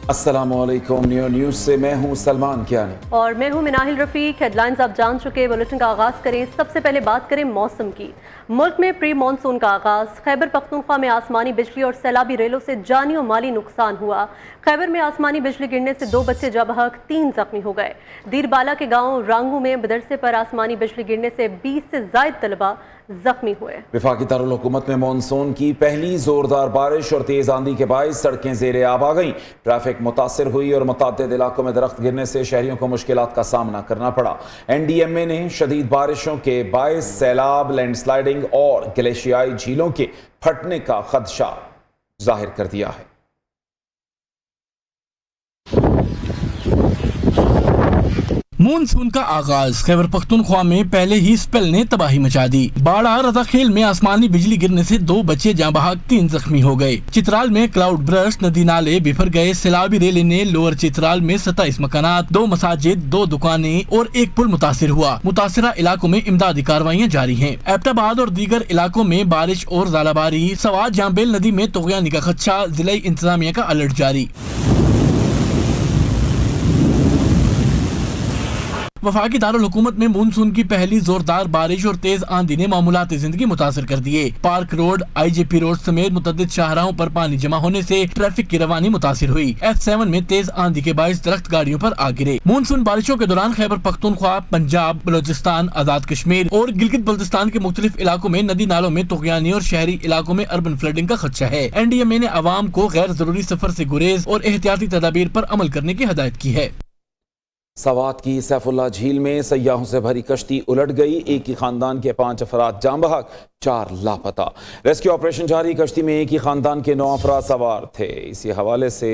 अस्सलामुअलैकुम। न्यूज़ से मैं हूं सलमान कियानी और मैं हूं मिनाहिल रफीक। हेडलाइंस आप जान चुके। बुलेटिन का आगाज करें। सबसे पहले बात करें मौसम की। मुल्क में प्री मानसून का आगाज। खैबर पख्तूनख्वा में आसमानी बिजली और सैलाबी रेलों से जानी और माली नुकसान हुआ। खैबर में आसमानी बिजली गिरने से 2 बच्चे जा बहक, 3 जख्मी हो गए। दीरबाला के गांव रांगू में मदरसे पर आसमानी बिजली गिरने से 20 से जायद तलबा जख्मी हुए। वफाकी दारुल हुकूमत में मानसून की पहली जोरदार बारिश और तेज आंधी के बायस सड़कें ज़ेरे आब आ गईं। ट्रैफिक मुतासर हुई और मुतादिद इलाकों में दरख्त गिरने से शहरियों को मुश्किलात का सामना करना पड़ा। NDMA ने शदीद बारिशों के बायस सैलाब, लैंडस्लाइडिंग और ग्लेशियाई झीलों के फटने का खदशा जाहिर कर दिया है। मानसून का आगाज। खैबर पख्तूनख्वा में पहले ही स्पेल ने तबाही मचा दी। बाड़ा रजाखेल में आसमानी बिजली गिरने से 2 बच्चे जाँ बहक, 3 जख्मी हो गए। चित्राल में क्लाउड ब्रस्ट, नदी नाले बिफर गए। सैलाबी रेले ने लोअर चित्राल में 27 मकानात, 2 मसाजिद, 2 दुकानें और 1 पुल मुतासिर हुआ। मुतासिरा इलाकों में इमदादी कार्रवाइयाँ जारी हैं। एबटाबाद और दीगर इलाकों में बारिश और ज़ालाबारी। सवात जांबेल नदी में तुग़यानी का खदशा। जिला इंतजामिया का अलर्ट जारी। वफाकी दारुल हुकूमत में मानसून की पहली जोरदार बारिश और तेज आंधी ने मामूलाती जिंदगी मुतासर कर दिए। पार्क रोड, IGP रोड समेत मुतअद्दिद शाहराहों पर पानी जमा होने से ट्रैफिक की रवानी मुतासिर हुई। F7 में तेज आंधी के बायस दरख्त गाड़ियों पर आ गिरे। मानसून बारिशों के दौरान खैबर पख्तूनख्वा, पंजाब, बलोचिस्तान, आजाद कश्मीर और गिलगित बल्तिस्तान के मुख्तलिफ इलाकों में नदी नालों में तुग़यानी और शहरी इलाकों में अर्बन फ्लडिंग का खदशा है। NDMA ने आवाम को गैर जरूरी सफर से गुरेज और एहतियाती तदाबीर पर अमल करने की हिदायत की है। सवात की सैफुल्ला झील में सयाहों से भरी कश्ती उलट गई। एक ही खानदान के 5 अफराद जाँ बहक, 4 लापता। रेस्क्यू ऑपरेशन जारी। कश्ती में एक ही खानदान के 9 अफराद सवार थे। इसी हवाले से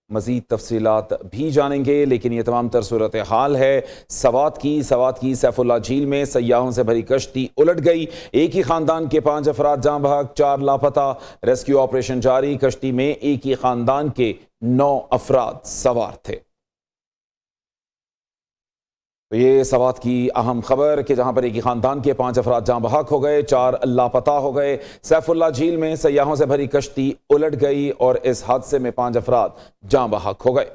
मजीद तफसीलात भी जानेंगे, लेकिन ये तमाम तर सूरत हाल है सवात की सैफुल्ला झील में सयाहों से भरी कश्ती उलट गई। एक ही खानदान के 5 अफराद जाँ बहक, 4 लापता। रेस्क्यू ऑपरेशन जारी। कश्ती में एक ही खानदान के 9 अफराद सवार थे। तो ये सवात की अहम खबर कि जहां पर एक ही खानदान के 5 अफराद जाँ बहक हो गए, 4 लापता हो गए। सैफुल्ला झील में सयाहों से भरी कश्ती उलट गई और इस हादसे में 5 अफराद जाँ बहक हो गए।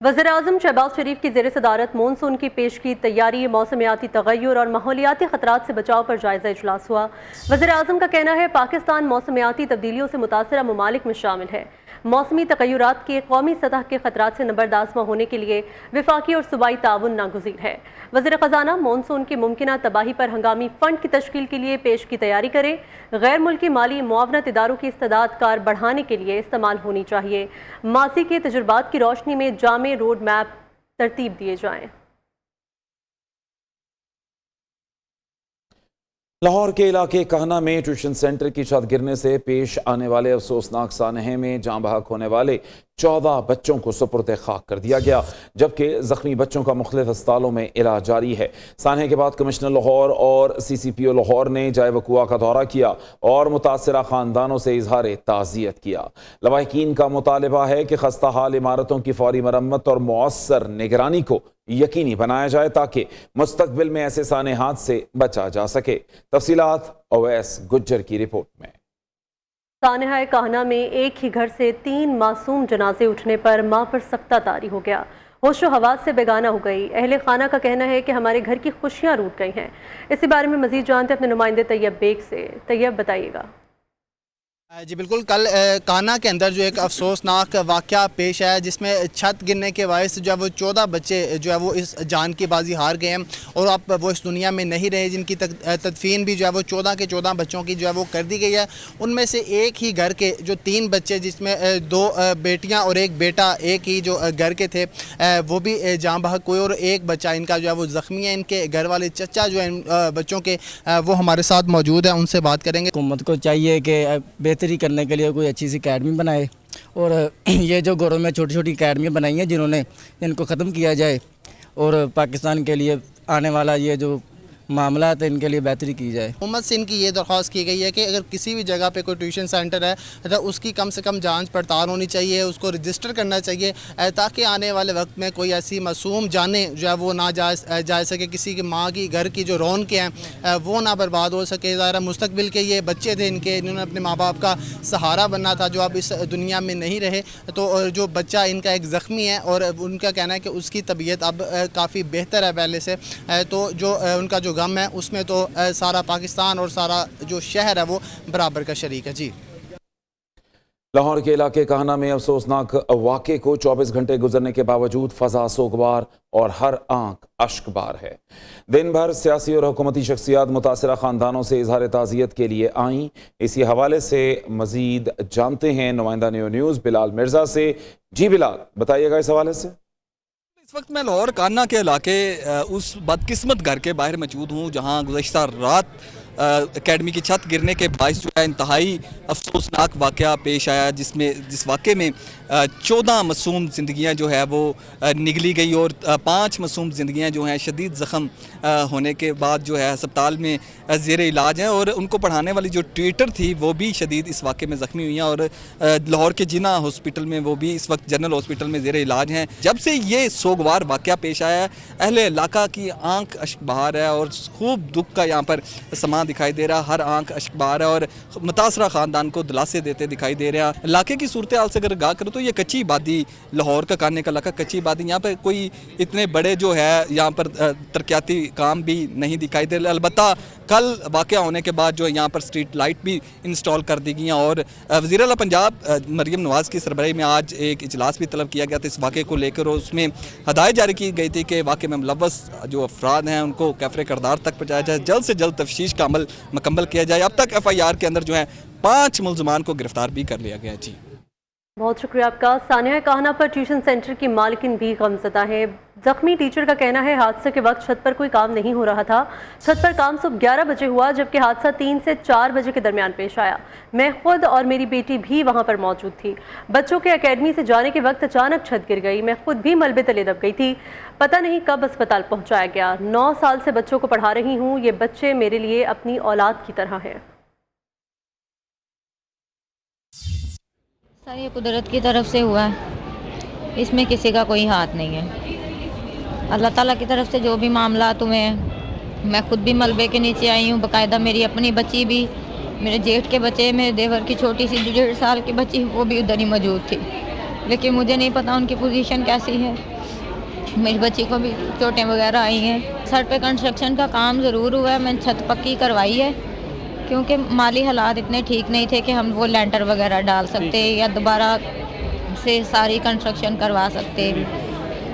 वज़ीर-ए-आज़म शहबाज शरीफ की ज़ेर सदारत मानसून की पेश की तैयारी, मौसमियाती तगय्युर और माहौलियाती खतरात से बचाव पर जायज़ा इजलास हुआ। वज़ीर-ए-आज़म का कहना है पाकिस्तान मौसमियाती तब्दीलियों से मुतासरा ममालिक में शामिल है। मौसमी तगय्युरात के कौमी सतह के खतरात से नबरदाश्त होने के लिए विफाकी और सूबाई ताउन नागुज़ीर है। वज़ीर ख़ज़ाना मानसून की मुमकिना तबाही पर हंगामी फ़ंड की तश्कील के लिए पेश की तैयारी करें। गैर मुल्की माली मुआवनत इदारों की इस्तेदाद कार बढ़ाने के लिए इस्तेमाल होनी चाहिए। माजी के तजुर्बात की रोशनी में जामे रोड मैप तरतीब दिए जाएँ। लाहौर के इलाके कहना में ट्यूशन सेंटर की छत गिरने से पेश आने वाले अफसोसनाक सानहे में जाँ बहक होने वाले 14 बच्चों को सुपुर्द खाक कर दिया गया, जबकि जख्मी बच्चों का मुख्तलिफ अस्पतालों में इलाज जारी है। सानहे के बाद कमिश्नर लाहौर और CCPO लाहौर ने जाए वकुआ का दौरा किया और मुतासरा खानदानों से इजहार ताज़ियत किया। लवाहिकीन का मुतालबा है कि खस्ता हाल इमारतों की फौरी मरम्मत और मौसर निगरानी को यकीनी बनाया जाए ताकि मुस्तकबिल में ऐसे सानहात से बचा जा सके। तफसीलात ओवैस गुज्जर की रिपोर्ट में। सानहा कहना में एक ही घर से 3 मासूम जनाजे उठने पर मां पर सख्ता तारी हो गया, होशो हवास से बेगाना हो गई। अहले खाना का कहना है कि हमारे घर की खुशियां रूठ गई हैं। इसी बारे में मजीद जानते अपने नुमाइंदे तैयब बेग से। तैयब, बताइएगा। जी बिल्कुल, कल काना के अंदर जो एक अफसोसनाक वाक़या पेश आया जिसमें छत गिरने के बायस जो है वो 14 बच्चे जो है वो इस जान की बाजी हार गए हैं और अब वो इस दुनिया में नहीं रहे, जिनकी तदफीन भी जो है वो 14 के 14 बच्चों की जो है वो कर दी गई है। उनमें से एक ही घर के जो 3 बच्चे, जिसमें 2 बेटियां और एक बेटा एक ही जो घर के थे, वो भी जाँ बहक हुए और एक बच्चा इनका जो है वो ज़ख्मी है। इनके घर वाले चचा जो है बच्चों के, वो हमारे साथ मौजूद है, उनको बात करेंगे। हुकूमत को चाहिए कि करने के लिए कोई अच्छी सी अकेडमी बनाए और ये जो घरों में छोटी छोटी अकेडमियाँ बनाई हैं जिन्होंने, इनको ख़त्म किया जाए और पाकिस्तान के लिए आने वाला ये जो मामला है तो इनके लिए बेहतरी की जाए। हुकूमत से इनकी ये दरख्वास्त की गई है कि अगर किसी भी जगह पे कोई ट्यूशन सेंटर है तो उसकी कम से कम जांच पड़ताल होनी चाहिए, उसको रजिस्टर करना चाहिए ताकि आने वाले वक्त में कोई ऐसी मासूम जानें जो है वो ना जा सके, किसी की माँ की घर की जो रौनकें हैं वो ना बर्बाद हो सके। ज़ाहिर मुस्तकबिल के ये बच्चे थे, इन्होंने अपने माँ बाप का सहारा बनना था जो अब इस दुनिया में नहीं रहे। तो जो बच्चा इनका एक ज़ख्मी है और उनका कहना है कि उसकी तबीयत अब काफ़ी बेहतर है पहले से, तो जो उनका जो गम है उसमें तो सारा पाकिस्तान और सारा जो शहर है वो बराबर का शरीक है। जी, लाहौर के इलाके काहना में अफसोसनाक वाक़े को 24 घंटे गुजरने के बावजूद फ़ज़ा सोगवार और हर आंख अश्कबार है। दिन भर सियासी और हुकूमती शख्सियात मुतासरा ख़ानदानों से इजहार ताज़ियत के लिए आईं। इसी हवाले से मज़ीद जानते हैं नुमाइंदा न्यूज़ बिलाल मिर्ज़ा से। जी बिलाल, बताइएगा इस हवाले से। इस वक्त मैं लाहौर कान्ना के इलाके उस बदकिस्मत घर के बाहर मौजूद हूँ जहाँ गुज़श्ता रात एकेडमी की छत गिरने के बायस जो है इंतहाई अफसोसनाक वाक़या पेश आया, जिस वाक़े में 14 मासूम ज़िंदगियाँ जो है वो निगली गई और 5 मासूम ज़िंदगियाँ जो हैं शदीद ज़ख़म होने के बाद जो है अस्पताल में ज़ेर इलाज हैं और उनको पढ़ाने वाली जो ट्यूटर थी वो भी शदीद इस वाक़े में ज़ख्मी हुई हैं और लाहौर के जिना हॉस्पिटल में वो भी इस वक्त जनरल हॉस्पिटल में ज़ेर इलाज हैं। जब से ये सोगवार वाक़या पेश आया है अहले इलाका की आंख अश्कबार है और खूब दुख का यहाँ पर समा दिखाई दे रहा है, हर आंख अश्कबार है और मुतासरा ख़ानदान को दिलासे देते दिखाई दे रहे हैं। इलाके की सूरत हाल से अगर गा करो तो ये कच्ची आबादी, लाहौर का कान्ने का इलाका कच्ची आबादी, यहाँ पर कोई इतने बड़े जो है यहाँ पर तरक्याती काम भी नहीं दिखाई दे रहे। अलबत्ता कल वाक़या होने के बाद जो यहाँ पर स्ट्रीट लाइट भी इंस्टॉल कर दी गई हैं और वज़ीर आला पंजाब मरीम नवाज़ की सरबराही में आज एक इजलास भी तलब किया गया था इस वाक़े को लेकर और उसमें हदायत जारी की गई थी कि वाक़े में मुलव्वस जो अफराद हैं उनको कैफरे किरदार तक पहुँचाया जाए, जल्द से जल्द तफ्तीश का अमल मुकम्मल किया जाए। अब तक FIR के अंदर जो है 5 मुल्ज़मान को गिरफ्तार भी कर लिया गया। जी, बहुत शुक्रिया आपका। सानिया काहना पर ट्यूशन सेंटर की मालिकिन भी गमज़दा है। जख्मी टीचर का कहना है हादसे के वक्त छत पर कोई काम नहीं हो रहा था। छत पर काम सुबह 11 बजे हुआ जबकि हादसा 3 से 4 बजे के दरमियान पेश आया। मैं खुद और मेरी बेटी भी वहां पर मौजूद थी। बच्चों के एकेडमी से जाने के वक्त अचानक छत गिर गई। मैं खुद भी मलबे तले दब गई थी। पता नहीं कब अस्पताल पहुंचाया गया। 9 साल से बच्चों को पढ़ा रही हूँ। ये बच्चे मेरे लिए अपनी औलाद की तरह हैं। सर, ये कुदरत की तरफ से हुआ है, इसमें किसी का कोई हाथ नहीं है। अल्लाह ताला की तरफ से जो भी मामला हुए, मैं खुद भी मलबे के नीचे आई हूँ, बाकायदा मेरी अपनी बच्ची भी, मेरे जेठ के बच्चे, मेरे देवर की छोटी सी 1.5 साल की बच्ची वो भी उधर ही मौजूद थी, लेकिन मुझे नहीं पता उनकी पोजीशन कैसी है। मेरी बच्ची को भी चोटें वगैरह आई हैं। सर पे कंस्ट्रक्शन का काम ज़रूर हुआ है, मैंने छत पक्की करवाई है क्योंकि माली हालात इतने ठीक नहीं थे कि हम वो लेंटर वगैरह डाल सकते या दोबारा से सारी कंस्ट्रक्शन करवा सकते।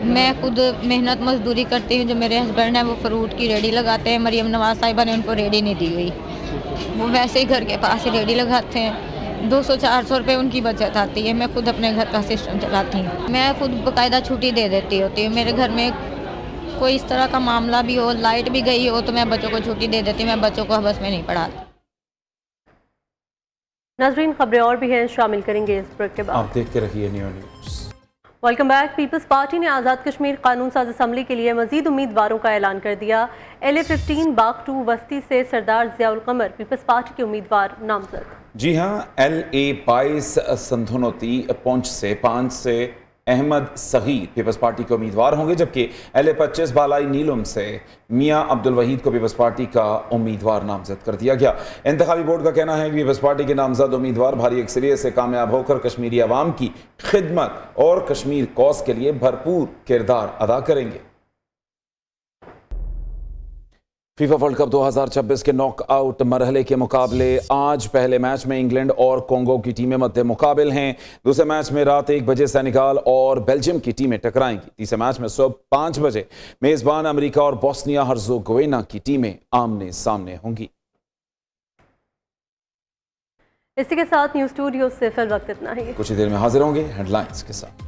मैं खुद मेहनत मजदूरी करती हूँ। जो मेरे हस्बैंड हैं वो फ्रूट की रेडी लगाते हैं। मरीम नवाज़ साहिबा ने उनको रेडी नहीं दी हुई, वो वैसे ही घर के पास ही रेडी लगाते हैं। 200-400 रुपये उनकी बचत आती है। मैं खुद अपने घर का सिस्टम चलाती हूँ। मैं खुद बाकायदा छुट्टी दे देती होती हूँ। मेरे घर में कोई इस तरह का मामला भी हो, लाइट भी गई हो, तो मैं बच्चों को छुट्टी दे देती हूँ। मैं बच्चों को हवस में नहीं पढ़ाती। नाज़रीन, खबरें और भी हैं, शामिल करेंगे इस ब्रेक के बाद। आप देखते रहिए news. Welcome back. People's party ने आज़ाद कश्मीर कानून साज असम्बली के लिए मजीद उम्मीदवारों का ऐलान कर दिया। LA-15 बाग 2 वस्ती से सरदार ज़ियाउल क़मर पीपल्स पार्टी के उम्मीदवार नामजद। जी हाँ, LA-22 संधुनोती पुंछ से 5 से अहमद सगीर पीपल्स पार्टी के उम्मीदवार होंगे, जबकि LA-25 बालाई नीलम से मियां अब्दुल वहीद को पीपल्स पार्टी का उम्मीदवार नामजद कर दिया गया। इंतखाबी बोर्ड का कहना है कि पीपल्स पार्टी के नामजद उम्मीदवार भारी अक्सरियत से कामयाब होकर कश्मीरी अवाम की खिदमत और कश्मीर कॉज के लिए भरपूर किरदार अदा करेंगे। फीफा वर्ल्ड कप 2026 के नॉकआउट मरहले के मुकाबले आज पहले मैच में इंग्लैंड और कोंगो की टीमें मध्य मुकाबिल हैं। दूसरे मैच में रात 1 बजे सेनेगाल और बेल्जियम की टीमें टकराएंगी। तीसरे मैच में सुबह 5 बजे मेजबान अमेरिका और बोस्निया हर्ज़ोगोविना की टीमें आमने सामने होंगी। इसी के साथ न्यूज़ स्टूडियो से फिल वक्त इतना ही। कुछ ही देर में हाजिर होंगे हेडलाइंस के साथ।